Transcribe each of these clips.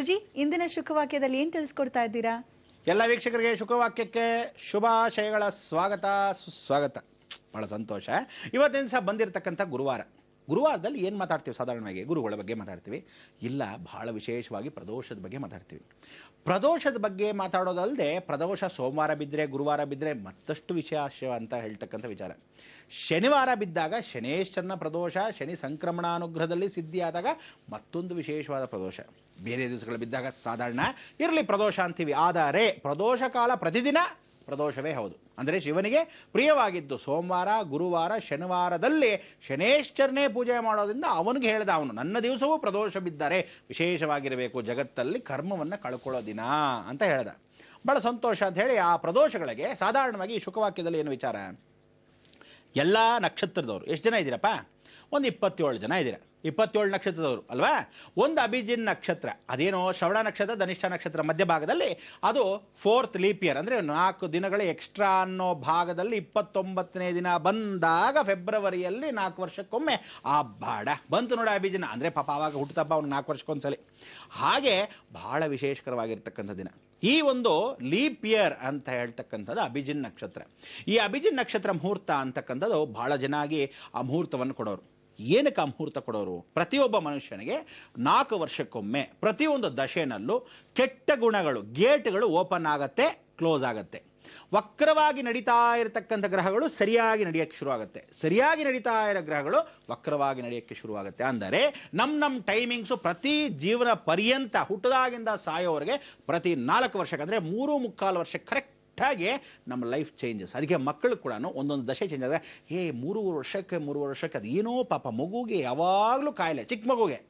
ಗುರುಜಿ ಇಂದಿನ ಶುಕವಾಕ್ಯದಲ್ಲಿ ಏನ್ ತಿಳಿಸ್ಕೊಡ್ತಾ ಇದ್ದೀರಾ? ಎಲ್ಲ ವೀಕ್ಷಕರಿಗೆ ಶುಕವಾಕ್ಯಕ್ಕೆ ಶುಭಾಶಯಗಳ ಸ್ವಾಗತ ಸುಸ್ವಾಗತ. ಬಹಳ ಸಂತೋಷ. ಇವತ್ತಿನ ದಿವಸ ಬಂದಿರತಕ್ಕಂಥ ಗುರುವಾರದಲ್ಲಿ ಏನು ಮಾತಾಡ್ತೀವಿ? ಸಾಧಾರಣವಾಗಿ ಗುರುಗಳ ಬಗ್ಗೆ ಮಾತಾಡ್ತೀವಿ, ಇಲ್ಲ ಬಹಳ ವಿಶೇಷವಾಗಿ ಪ್ರದೋಷದ ಬಗ್ಗೆ ಮಾತಾಡ್ತೀವಿ. ಪ್ರದೋಷದ ಬಗ್ಗೆ ಮಾತಾಡೋದಲ್ಲದೆ ಪ್ರದೋಷ ಸೋಮವಾರ ಬಿದ್ದರೆ ಗುರುವಾರ ಬಿದ್ದರೆ ಮತ್ತಷ್ಟು ವಿಶೇಷ ಅಂತ ಹೇಳ್ತಕ್ಕಂಥ ವಿಚಾರ. ಶನಿವಾರ ಬಿದ್ದಾಗ ಶನೇಶ್ವರನ ಪ್ರದೋಷ, ಶನಿ ಸಂಕ್ರಮಣಾನುಗ್ರಹದಲ್ಲಿ ಸಿದ್ಧಿಯಾದಾಗ ಮತ್ತೊಂದು ವಿಶೇಷವಾದ ಪ್ರದೋಷ. ಬೇರೆ ದಿವಸಗಳು ಬಿದ್ದಾಗ ಸಾಧಾರಣ ಇರಲಿ ಪ್ರದೋಷ ಅಂತೀವಿ. ಆದರೆ ಪ್ರದೋಷ ಕಾಲ ಪ್ರತಿದಿನ ಪ್ರದೋಷವೇ ಹೌದು. ಅಂದರೆ ಶಿವನಿಗೆ ಪ್ರಿಯವಾಗಿದ್ದು ಸೋಮವಾರ ಗುರುವಾರ ಶನಿವಾರದಲ್ಲಿ ಶನೇಶ್ವರನೇ ಪೂಜೆ ಮಾಡೋದ್ರಿಂದ ಅವನಿಗೆ ಹೇಳಿದ, ಅವನು ನನ್ನ ದಿವಸವೂ ಪ್ರದೋಷ ಬಿದ್ದರೆ ವಿಶೇಷವಾಗಿರಬೇಕು, ಜಗತ್ತಲ್ಲಿ ಕರ್ಮವನ್ನು ಕಳ್ಕೊಳ್ಳೋ ದಿನ ಅಂತ ಹೇಳ್ದ. ಬಹಳ ಸಂತೋಷ ಅಂತ ಹೇಳಿ ಆ ಪ್ರದೋಷಗಳಿಗೆ ಸಾಧಾರಣವಾಗಿ ಈ ಶುಕವಾಕ್ಯದಲ್ಲಿ ಏನು ವಿಚಾರ? ಎಲ್ಲ ನಕ್ಷತ್ರದವರು ಎಷ್ಟು ಜನ ಇದ್ದೀರಪ್ಪ? ಒಂದು 27 ಜನ ಇದ್ದೀರಾ. 27 ನಕ್ಷತ್ರದವರು ಅಲ್ವಾ? ಒಂದು ಅಭಿಜಿನ್ ನಕ್ಷತ್ರ, ಅದೇನೋ ಶ್ರವಣ ನಕ್ಷತ್ರ ಧನಿಷ್ಠ ನಕ್ಷತ್ರ ಮಧ್ಯಭಾಗದಲ್ಲಿ, ಅದು 4th ಲೀಪ್ ಇಯರ್, ಅಂದರೆ 4 ದಿನಗಳ ಎಕ್ಸ್ಟ್ರಾ ಅನ್ನೋ ಭಾಗದಲ್ಲಿ 29ನೇ ದಿನ ಬಂದಾಗ ಫೆಬ್ರವರಿಯಲ್ಲಿ 4 ವರ್ಷಕ್ಕೊಮ್ಮೆ ಆ ಬಾಡ ಬಂತು ನೋಡಿ ಅಭಿಜಿನ್. ಅಂದರೆ ಪಾಪ ಆವಾಗ ಹುಟ್ಟುತ್ತಪ್ಪ ಅವ್ನು 4 ವರ್ಷಕ್ಕೊಂದ್ಸಲಿ. ಹಾಗೆ ಬಹಳ ವಿಶೇಷಕರವಾಗಿರ್ತಕ್ಕಂಥ ದಿನ ಈ ಒಂದು ಲೀಪ್ ಇಯರ್ ಅಂತ ಹೇಳ್ತಕ್ಕಂಥದ್ದು ಅಭಿಜಿನ್ ನಕ್ಷತ್ರ. ಈ ಅಭಿಜಿನ್ ನಕ್ಷತ್ರ ಮುಹೂರ್ತ ಅಂತಕ್ಕಂಥದ್ದು ಬಹಳ ಜನಾಗಿ ಆ ಮುಹೂರ್ತವನ್ನು ಕೊಡೋರು. ಏನಕ್ಕೆ ಆ ಮುಹೂರ್ತ ಕೊಡೋರು? ಪ್ರತಿಯೊಬ್ಬ ಮನುಷ್ಯನಿಗೆ 4 ವರ್ಷಕ್ಕೊಮ್ಮೆ ಪ್ರತಿಯೊಂದು ದಶೆನಲ್ಲೂ ಕೆಟ್ಟ ಗುಣಗಳು, ಗೇಟ್ಗಳು ಓಪನ್ ಆಗತ್ತೆ, ಕ್ಲೋಸ್ ಆಗತ್ತೆ. ವಕ್ರವಾಗಿ ನಡೀತಾ ಇರತಕ್ಕಂಥ ಗ್ರಹಗಳು ಸರಿಯಾಗಿ ನಡೆಯಕ್ಕೆ ಶುರುವಾಗುತ್ತೆ, ಸರಿಯಾಗಿ ನಡೀತಾ ಇರೋ ಗ್ರಹಗಳು ವಕ್ರವಾಗಿ ನಡೆಯಕ್ಕೆ ಶುರುವಾಗುತ್ತೆ. ಅಂದರೆ ನಮ್ಮ ಟೈಮಿಂಗ್ಸು ಪ್ರತಿ ಜೀವನ ಪರ್ಯಂತ ಹುಟ್ಟದಾಗಿಂದ ಸಾಯೋವರೆಗೆ ಪ್ರತಿ 4 ವರ್ಷಕ್ಕೆ, ಅಂದರೆ 3.25 ವರ್ಷ ಕರೆಕ್ಟಾಗಿ ನಮ್ಮ ಲೈಫ್ ಚೇಂಜಸ್. ಅದಕ್ಕೆ ಮಕ್ಕಳು ಕೂಡ ಒಂದೊಂದು ದಶೆ ಚೇಂಜ್ ಆದಾಗ 3 ವರ್ಷಕ್ಕೆ ಅದು ಏನೋ ಪಾಪ ಮಗುಗೆ ಯಾವಾಗಲೂ ಕಾಯಿಲೆ, ಚಿಕ್ಕ ಮಗುಗೆ.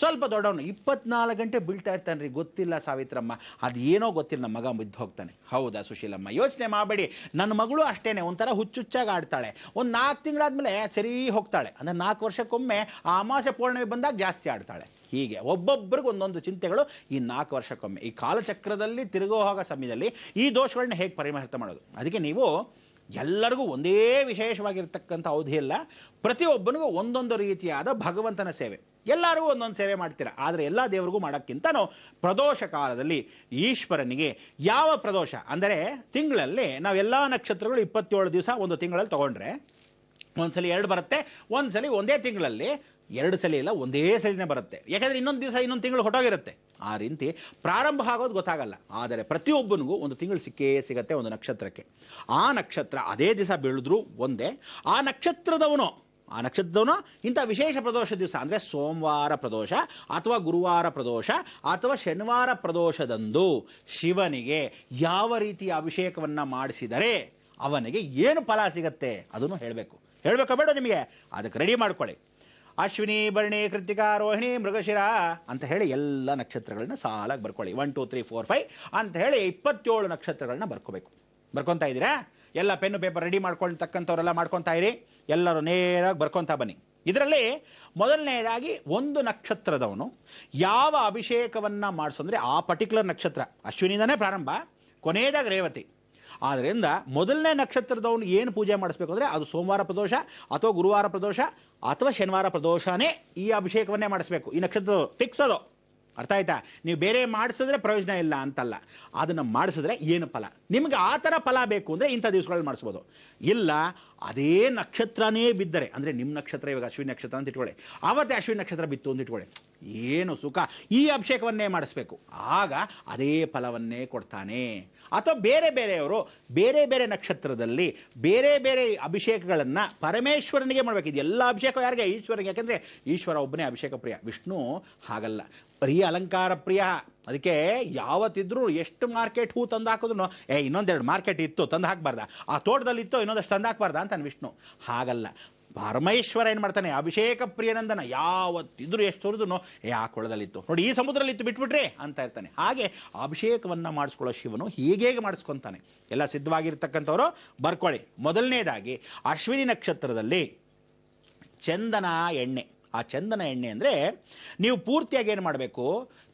ಸ್ವಲ್ಪ ದೊಡ್ಡವನು 24 ಗಂಟೆ ಬೀಳ್ತಾ ಇರ್ತಾನೆ ರೀ, ಗೊತ್ತಿಲ್ಲ ಸಾವಿತ್ರಮ್ಮ, ಅದೇನೋ ಗೊತ್ತಿಲ್ಲ ನಮ್ಮ ಮಗ ಬಿದ್ದು ಹೋಗ್ತಾನೆ. ಹೌದಾ ಸುಶೀಲಮ್ಮ? ಯೋಚನೆ ಮಾಡಬೇಡಿ, ನನ್ನ ಮಗಳು ಅಷ್ಟೇನೆ, ಒಂಥರ ಹುಚ್ಚುಚ್ಚಾಗಿ ಆಡ್ತಾಳೆ. ಒಂದು 4 ತಿಂಗಳಾದ್ಮೇಲೆ ಸರಿ ಹೋಗ್ತಾಳೆ. ಅಂದರೆ 4 ವರ್ಷಕ್ಕೊಮ್ಮೆ ಆ ಅಮಾವಾಸ್ಯೆ ಪೌರ್ಣಮಿ ಬಂದಾಗ ಜಾಸ್ತಿ ಆಡ್ತಾಳೆ. ಹೀಗೆ ಒಬ್ಬೊಬ್ಬರಿಗೆ ಒಂದೊಂದು ಚಿಂತೆಗಳು ಈ 4 ವರ್ಷಕ್ಕೊಮ್ಮೆ. ಈ ಕಾಲಚಕ್ರದಲ್ಲಿ ತಿರುಗೋ ಹೋಗೋ ಸಮಯದಲ್ಲಿ ಈ ದೋಷಗಳನ್ನ ಹೇಗೆ ಪರಿಹರಿತ ಮಾಡೋದು? ಅದಕ್ಕೆ ನೀವು ಎಲ್ಲರಿಗೂ ಒಂದೇ ವಿಶೇಷವಾಗಿರ್ತಕ್ಕಂಥ ಅವಧಿಯಲ್ಲ, ಪ್ರತಿಯೊಬ್ಬನಿಗೂ ಒಂದೊಂದು ರೀತಿಯಾದ ಭಗವಂತನ ಸೇವೆ, ಎಲ್ಲರಿಗೂ ಒಂದೊಂದು ಸೇವೆ ಮಾಡ್ತೀರಾ. ಆದರೆ ಎಲ್ಲ ದೇವರಿಗೂ ಮಾಡೋಕ್ಕಿಂತನೂ ಪ್ರದೋಷ ಕಾಲದಲ್ಲಿ ಈಶ್ವರನಿಗೆ ಯಾವ ಪ್ರದೋಷ ಅಂದರೆ ತಿಂಗಳಲ್ಲಿ ನಾವೆಲ್ಲ ನಕ್ಷತ್ರಗಳು 27 ದಿವಸ ಒಂದು ತಿಂಗಳಲ್ಲಿ ತಗೊಂಡ್ರೆ ಒಂದ್ಸಲಿ 2 ಬರುತ್ತೆ, ಒಂದ್ಸಲಿ ಒಂದೇ ತಿಂಗಳಲ್ಲಿ 2 ಸಲ ಇಲ್ಲ, ಒಂದೇ ಸಲಿನೇ ಬರುತ್ತೆ. ಯಾಕಂದರೆ ಇನ್ನೊಂದು ದಿವಸ ಇನ್ನೊಂದು ತಿಂಗಳು ಹೊಟ್ಟೋಗಿರುತ್ತೆ. ಆ ರೀತಿ ಪ್ರಾರಂಭ ಆಗೋದು ಗೊತ್ತಾಗಲ್ಲ. ಆದರೆ ಪ್ರತಿಯೊಬ್ಬನಿಗೂ ಒಂದು ತಿಂಗಳು ಸಿಕ್ಕೇ ಸಿಗತ್ತೆ ಒಂದು ನಕ್ಷತ್ರಕ್ಕೆ. ಆ ನಕ್ಷತ್ರ ಅದೇ ದಿವಸ ಬೆಳೆದ್ರು ಒಂದೇ. ಆ ನಕ್ಷತ್ರದವನು ಇಂಥ ವಿಶೇಷ ಪ್ರದೋಷ ದಿವಸ ಅಂದರೆ ಸೋಮವಾರ ಪ್ರದೋಷ ಅಥವಾ ಗುರುವಾರ ಪ್ರದೋಷ ಅಥವಾ ಶನಿವಾರ ಪ್ರದೋಷದಂದು ಶಿವನಿಗೆ ಯಾವ ರೀತಿಯ ಅಭಿಷೇಕವನ್ನು ಮಾಡಿಸಿದರೆ ಅವನಿಗೆ ಏನು ಫಲ ಸಿಗತ್ತೆ ಅದನ್ನು ಹೇಳಬೇಕಾ ಬೇಡ ನಿಮಗೆ? ಅದಕ್ಕೆ ರೆಡಿ ಮಾಡ್ಕೊಳ್ಳಿ. ಅಶ್ವಿನಿ ಭರಣಿ ಕೃತಿಕಾ ರೋಹಿಣಿ ಮೃಗಶಿರ ಅಂತ ಹೇಳಿ ಎಲ್ಲ ನಕ್ಷತ್ರಗಳನ್ನ ಸಾಲಾಗಿ ಬರ್ಕೊಳ್ಳಿ. 1 2 3 4 5 ಅಂತ ಹೇಳಿ 27 ನಕ್ಷತ್ರಗಳನ್ನ ಬರ್ಕೊತಾ ಇದ್ದೀರಾ? ಎಲ್ಲ ಪೆನ್ನು ಪೇಪರ್ ರೆಡಿ ಮಾಡ್ಕೊಳ್ತಕ್ಕಂಥವ್ರೆಲ್ಲ ಮಾಡ್ಕೊತಾ ಇರಿ. ಎಲ್ಲರೂ ನೇರಾಗಿ ಬರ್ಕೊತಾ ಬನ್ನಿ. ಇದರಲ್ಲಿ ಮೊದಲನೇದಾಗಿ ಒಂದು ನಕ್ಷತ್ರದವನು ಯಾವ ಅಭಿಷೇಕವನ್ನ ಮಾಡಿಸಂದ್ರೆ ಆ ಪರ್ಟಿಕ್ಯುಲರ್ ನಕ್ಷತ್ರ ಅಶ್ವಿನಿಂದನೇ ಪ್ರಾರಂಭ, ಕೊನೆಯದಾಗಿ ರೇವತಿ. ಆದ್ದರಿಂದ ಮೊದಲನೇ ನಕ್ಷತ್ರದವನು ಏನು ಪೂಜೆ ಮಾಡಿಸ್ಬೇಕು ಅಂದರೆ ಅದು ಸೋಮವಾರ ಪ್ರದೋಷ ಅಥವಾ ಗುರುವಾರ ಪ್ರದೋಷ ಅಥವಾ ಶನಿವಾರ ಪ್ರದೋಷನೇ ಈ ಅಭಿಷೇಕವನ್ನೇ ಮಾಡಿಸ್ಬೇಕು. ಈ ನಕ್ಷತ್ರ ಫಿಕ್ಸ್ ಅದು. ಅರ್ಥ ಆಯ್ತಾ? ನೀವು ಬೇರೆ ಮಾಡಿಸಿದ್ರೆ ಪ್ರಯೋಜನ ಇಲ್ಲ ಅಂತಲ್ಲ, ಅದನ್ನು ಮಾಡಿಸಿದ್ರೆ ಏನು ಫಲ, ನಿಮ್ಗೆ ಆ ಥರ ಫಲ ಬೇಕು ಅಂದರೆ ಇಂಥ ದಿವಸಗಳಲ್ಲಿ ಮಾಡಿಸ್ಬೋದು. ಇಲ್ಲ ಅದೇ ನಕ್ಷತ್ರನೇ ಬಿದ್ದರೆ, ಅಂದರೆ ನಿಮ್ಮ ನಕ್ಷತ್ರ ಇವಾಗ ಅಶ್ವಿನಿ ನಕ್ಷತ್ರ ಅಂತ ಇಟ್ಕೊಳ್ಳಿ, ಆವತ್ತೇ ಅಶ್ವಿನಿ ನಕ್ಷತ್ರ ಬಿತ್ತು ಅಂತ ಇಟ್ಕೊಳ್ಳಿ, ಏನು ಸುಖ, ಈ ಅಭಿಷೇಕವನ್ನೇ ಮಾಡಿಸ್ಬೇಕು, ಆಗ ಅದೇ ಫಲವನ್ನೇ ಕೊಡ್ತಾನೆ. ಅಥವಾ ಬೇರೆಯವರು ಬೇರೆ ಬೇರೆ ನಕ್ಷತ್ರದಲ್ಲಿ ಬೇರೆ ಬೇರೆ ಅಭಿಷೇಕಗಳನ್ನು ಪರಮೇಶ್ವರನಿಗೆ ಮಾಡಬೇಕು. ಇದೆಲ್ಲ ಅಭಿಷೇಕ ಯಾರಿಗೆ? ಈಶ್ವರನಿಗೆ. ಯಾಕೆಂದರೆ ಈಶ್ವರ ಒಬ್ಬನೇ ಅಭಿಷೇಕ ಪ್ರಿಯ, ವಿಷ್ಣು ಹಾಗಲ್ಲ, ಬರೀ ಅಲಂಕಾರ ಪ್ರಿಯ. ಅದಕ್ಕೆ ಯಾವತ್ತಿದ್ರೂ ಎಷ್ಟು ಮಾರ್ಕೆಟ್ ಹೂ ತಂದು ಹಾಕಿದ್ರು ಇನ್ನೊಂದೆರಡು ಮಾರ್ಕೆಟ್ ಇತ್ತು ತಂದು ಹಾಕಬಾರ್ದ, ಆ ತೋಟದಲ್ಲಿ ಇತ್ತು ಇನ್ನೊಂದಷ್ಟು ತಂದು ಹಾಕಬಾರ್ದ ಅಂತಾನೆ ವಿಷ್ಣು. ಹಾಗಲ್ಲ, ಪರಮೇಶ್ವರ ಏನು ಮಾಡ್ತಾನೆ? ಅಭಿಷೇಕ ಪ್ರಿಯನಂದನ ಯಾವತ್ತಿದ್ರು ಎಷ್ಟು ಹೊರದ್ರು ಆ ಕೊಳದಲ್ಲಿತ್ತು ನೋಡಿ, ಈ ಸಮುದ್ರದಲ್ಲಿ ಇತ್ತು ಬಿಟ್ಬಿಟ್ರಿ ಅಂತ ಇರ್ತಾನೆ. ಹಾಗೆ ಅಭಿಷೇಕವನ್ನು ಮಾಡಿಸ್ಕೊಳ್ಳೋ ಶಿವನು ಹೀಗೆ ಮಾಡಿಸ್ಕೊತಾನೆ. ಎಲ್ಲ ಸಿದ್ಧವಾಗಿರ್ತಕ್ಕಂಥವ್ರು ಬರ್ಕೊಳ್ಳಿ. ಮೊದಲನೇದಾಗಿ ಅಶ್ವಿನಿ ನಕ್ಷತ್ರದಲ್ಲಿ ಚಂದನ ಎಣ್ಣೆ. ಆ ಚಂದನ ಎಣ್ಣೆ ಅಂದರೆ ನೀವು ಪೂರ್ತಿಯಾಗಿ ಏನು ಮಾಡಬೇಕು,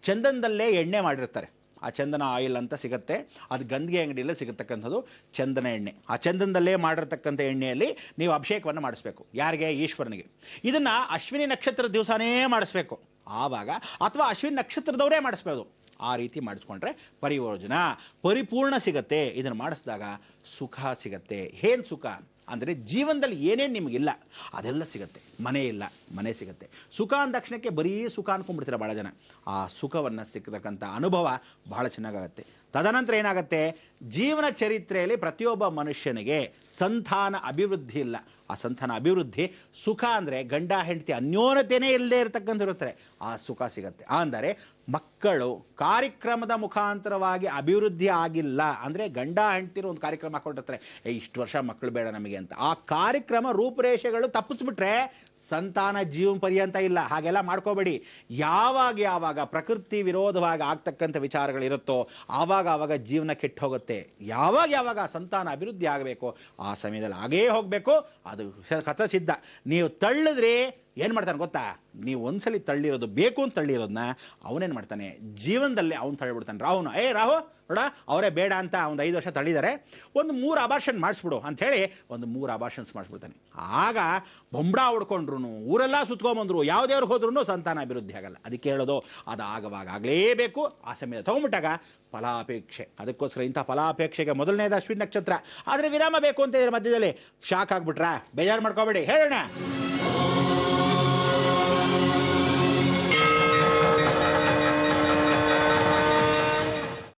ಚಂದನದಲ್ಲೇ ಎಣ್ಣೆ ಮಾಡಿರ್ತಾರೆ. ಆ ಚಂದನ ಆಯಿಲ್ ಅಂತ ಸಿಗುತ್ತೆ, ಅದು ಗಂಧಿಗೆ ಅಂಗಡಿಯಲ್ಲೇ ಸಿಗತಕ್ಕಂಥದ್ದು ಚಂದನ ಎಣ್ಣೆ. ಆ ಚಂದನದಲ್ಲೇ ಮಾಡಿರ್ತಕ್ಕಂಥ ಎಣ್ಣೆಯಲ್ಲಿ ನೀವು ಅಭಿಷೇಕವನ್ನು ಮಾಡಿಸ್ಬೇಕು. ಯಾರಿಗೆ? ಈಶ್ವರನಿಗೆ. ಇದನ್ನು ಅಶ್ವಿನಿ ನಕ್ಷತ್ರ ದಿವಸನೇ ಮಾಡಿಸ್ಬೇಕು ಆವಾಗ, ಅಥವಾ ಅಶ್ವಿನಿ ನಕ್ಷತ್ರದವರೇ ಮಾಡಿಸ್ಬೋದು ಆ ರೀತಿ ಮಾಡಿಸ್ಕೊಂಡ್ರೆ ಪರಿಯೋಜನ ಪರಿಪೂರ್ಣ ಸಿಗತ್ತೆ. ಇದನ್ನು ಮಾಡಿಸಿದಾಗ ಸುಖ ಸಿಗತ್ತೆ. ಏನ್ ಸುಖ ಅಂದರೆ ಜೀವನದಲ್ಲಿ ಏನೇನು ನಿಮಗಿಲ್ಲ ಅದೆಲ್ಲ ಸಿಗತ್ತೆ. ಮನೆ ಇಲ್ಲ, ಮನೆ ಸಿಗತ್ತೆ. ಸುಖ ಅಂದ ತಕ್ಷಣಕ್ಕೆ ಬರೀ ಸುಖ ಅನ್ಕೊಂಡ್ಬಿಡ್ತೀರ ಭಾಳ ಜನ. ಆ ಸುಖವನ್ನು ಸಿಕ್ಕತಕ್ಕಂಥ ಅನುಭವ ಬಹಳ ಚೆನ್ನಾಗಾಗತ್ತೆ. ತದನಂತರ ಏನಾಗುತ್ತೆ, ಜೀವನ ಚರಿತ್ರೆಯಲ್ಲಿ ಪ್ರತಿಯೊಬ್ಬ ಮನುಷ್ಯನಿಗೆ ಸಂತಾನ ಅಭಿವೃದ್ಧಿ ಇಲ್ಲ. ಆ ಸಂತಾನ ಅಭಿವೃದ್ಧಿ ಸುಖ ಅಂದರೆ ಗಂಡ ಹೆಂಡತಿ ಅನ್ಯೋನ್ಯತೆಯೇ ಇಲ್ಲದೆ ಇರತಕ್ಕಂಥಿರುತ್ತಾರೆ. ಆ ಸುಖ ಸಿಗತ್ತೆ. ಅಂದರೆ ಮಕ್ಕಳು ಕಾರ್ಯಕ್ರಮದ ಮುಖಾಂತರವಾಗಿ ಅಭಿವೃದ್ಧಿ ಆಗಿಲ್ಲ ಅಂದರೆ ಗಂಡ ಹೆಂಡತಿರು ಒಂದು ಕಾರ್ಯಕ್ರಮ ಹಾಕೊಂಡಿರ್ತಾರೆ, ಇಷ್ಟು ವರ್ಷ ಮಕ್ಕಳು ಬೇಡ ನಮಗೆ ಅಂತ. ಆ ಕಾರ್ಯಕ್ರಮ ರೂಪುರೇಷೆಗಳು ತಪ್ಪಿಸ್ಬಿಟ್ರೆ ಸಂತಾನ ಜೀವನ ಪರ್ಯಂತ ಇಲ್ಲ. ಹಾಗೆಲ್ಲ ಮಾಡ್ಕೋಬೇಡಿ. ಯಾವಾಗ ಪ್ರಕೃತಿ ವಿರೋಧವಾಗಿ ಆಗ್ತಕ್ಕಂಥ ವಿಚಾರಗಳಿರುತ್ತೋ ಆವಾಗ ಜೀವನ ಕೆಟ್ಟು ಹೋಗುತ್ತೆ. ಯಾವಾಗ ಸಂತಾನ ಅಭಿವೃದ್ಧಿ ಆಗಬೇಕು ಆ ಸಮಯದಲ್ಲಿ ಆಗೇ ಹೋಗಬೇಕು. ಅದು ಕಥಸಿದ್ಧ. ನೀವು ತಳ್ಳಿದ್ರೆ ಏನು ಮಾಡ್ತಾನೆ ಗೊತ್ತಾ, ನೀವು ಒಂದ್ಸಲಿ ತಳ್ಳಿರೋದು ಬೇಕು ಅಂತ ತಳ್ಳಿರೋದನ್ನ ಅವನೇನು ಮಾಡ್ತಾನೆ ಜೀವನದಲ್ಲಿ ಅವನು ತಳ್ಳಿಬಿಡ್ತಾನೆ. ರಾಹು ನೋಡ ಅವರೇ ಬೇಡ ಅಂತ ಒಂದು 5 ವರ್ಷ ತಳ್ಳಿದ್ದಾರೆ, ಒಂದು 3 ಅಬಾರ್ಷನ್ ಮಾಡಿಸ್ಬಿಡು ಅಂತ ಹೇಳಿ ಒಂದು 3 ಅಬಾರ್ಷನ್ಸ್ ಮಾಡಿಸ್ಬಿಡ್ತಾನೆ. ಆಗ ಬೊಂಬಡ ಹೊಡ್ಕೊಂಡ್ರು ಊರೆಲ್ಲ ಸುತ್ಕೊಂಬಂದ್ರು ಯಾವುದೇವ್ರಿಗೆ ಹೋದ್ರೂ ಸಂತಾನ ಅಭಿವೃದ್ಧಿ ಆಗಲ್ಲ. ಅದಕ್ಕೆ ಹೇಳೋದು ಅದು ಆಗಲೇಬೇಕು. ಆ ಸಮಯ ತಗೊಂಡ್ಬಿಟ್ಟಾಗ ಫಲಾಪೇಕ್ಷೆ. ಅದಕ್ಕೋಸ್ಕರ ಇಂಥ ಫಲಾಪೇಕ್ಷೆಗೆ ಮೊದಲನೇದು ಅಶ್ವಿನ್ ನಕ್ಷತ್ರ. ಆದರೆ ವಿರಾಮ ಬೇಕು ಅಂತ ಇದ್ರ ಮಧ್ಯದಲ್ಲಿ ಶಾಕ್ ಆಗ್ಬಿಟ್ರಾ ಬೇಜಾರು ಮಾಡ್ಕೋಬೇಡಿ, ಹೇಳೋಣ.